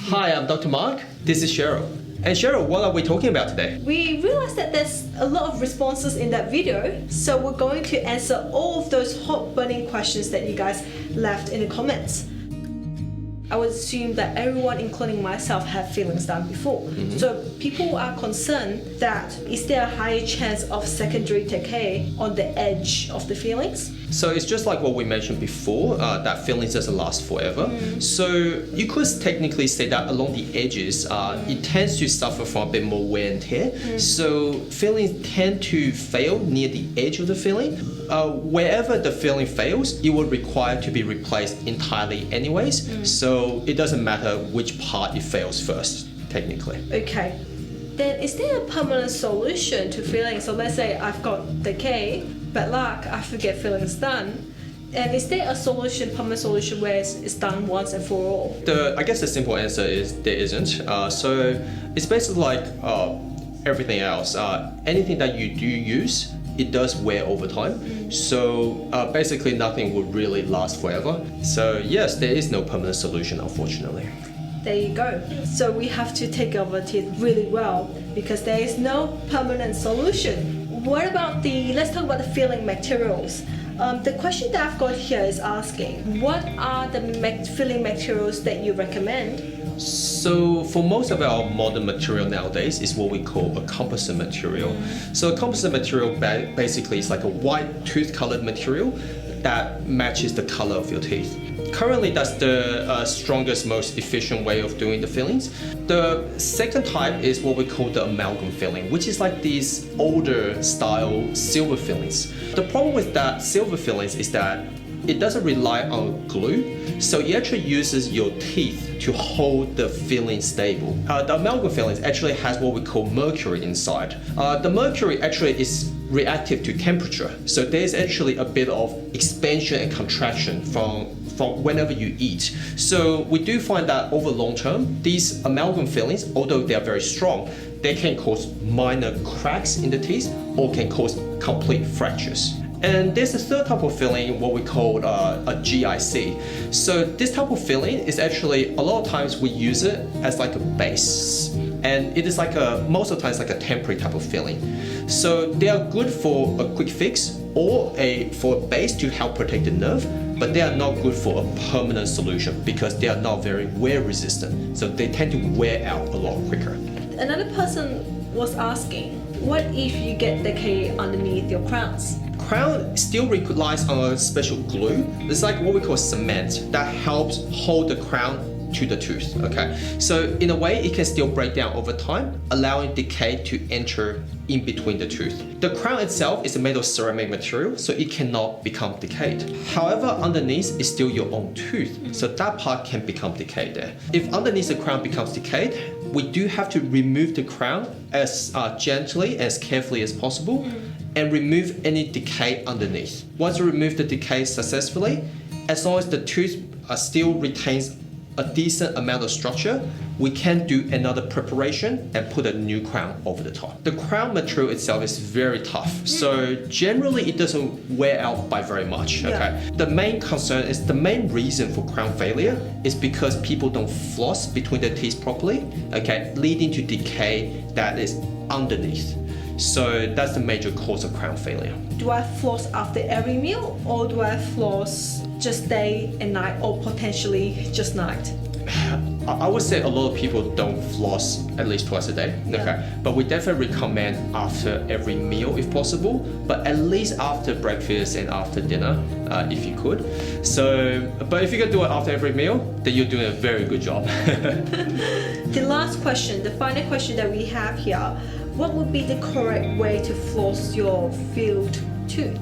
Hi, I'm Dr. Mark. This is Cheryl. And Cheryl, what are we talking about today? We realized that there's a lot of responses in that video, so we're going to answer all of those hot burning questions that you guys left in the comments. I would assume that everyone, including myself, have fillings done before. So people are concerned that is there a higher chance of secondary decay on the edge of the fillings? So it's just like what we mentioned before, that fillings doesn't last forever. So you could technically say that along the edges, it tends to suffer from a bit more wear and tear. So fillings tend to fail near the edge of the filling. Wherever the filling fails, it will require to be replaced entirely anyways. So it doesn't matter which part it fails first, technically. Okay. Then is there a permanent solution to fillings? So let's say I've got decay, bad luck, I forget fillings done. And is there a solution, permanent solution, where it's done once and for all? I guess the simple answer is there isn't. So it's basically like everything else. Anything that you do use, it does wear over time. So basically nothing will really last forever. So yes, there is no permanent solution, unfortunately. There you go. So we have to take care of our teeth really well because there is no permanent solution. What about let's talk about the filling materials. The question that I've got here is asking, what are the filling materials that you recommend? So for most of our modern material nowadays is what we call a composite material. So a composite material basically is like a white tooth colored material that matches the color of your teeth. Currently, that's the strongest, most efficient way of doing the fillings. The second type is what we call the amalgam filling, which is like these older style silver fillings. The problem with that silver fillings is that it doesn't rely on glue, so it actually uses your teeth to hold the filling stable. The amalgam fillings actually has what we call mercury inside. The mercury actually is reactive to temperature, so there's actually a bit of expansion and contraction from whenever you eat. So we do find that over long term, these amalgam fillings, although they are very strong, they can cause minor cracks in the teeth or can cause complete fractures. And there's a third type of filling, what we call a GIC. So this type of filling is actually, a lot of times we use it as like a base. And it is like most of the time it's like a temporary type of filling. So they are good for a quick fix or for a base to help protect the nerve, but they are not good for a permanent solution because they are not very wear resistant. So they tend to wear out a lot quicker. Another person was asking, what if you get decay underneath your crowns? Crown still relies on a special glue. It's like what we call cement that helps hold the crown to the tooth. Okay, so in a way it can still break down over time, allowing decay to enter in between the tooth. The crown itself is made of ceramic material, so it cannot become decayed. However, underneath is still your own tooth, so that part can become decayed there. If underneath the crown becomes decayed, we do have to remove the crown as gently, as carefully as possible, and remove any decay underneath. Once you remove the decay successfully, as long as the tooth still retains a decent amount of structure, we can do another preparation and put a new crown over the top. The crown material itself is very tough, so generally it doesn't wear out by very much. Okay. The main concern is the main reason for crown failure is because people don't floss between their teeth properly, okay, leading to decay that is underneath. So that's the major cause of crown failure. Do I floss after every meal, or do I floss just day and night, or potentially just night? I would say a lot of people don't floss at least twice a day, okay? But we definitely recommend after every meal if possible, but at least after breakfast and after dinner, if you could. So, but if you can do it after every meal, then you're doing a very good job. The last question, the final question that we have here, what would be the correct way to floss your filled tooth?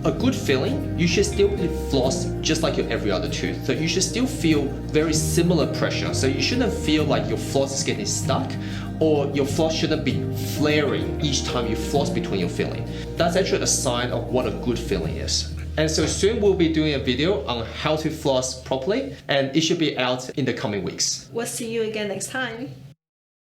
A good filling, you should still floss just like your every other tooth. So you should still feel very similar pressure. So you shouldn't feel like your floss is getting stuck, or your floss shouldn't be flaring each time you floss between your filling. That's actually a sign of what a good filling is. And so soon we'll be doing a video on how to floss properly, and it should be out in the coming weeks. We'll see you again next time.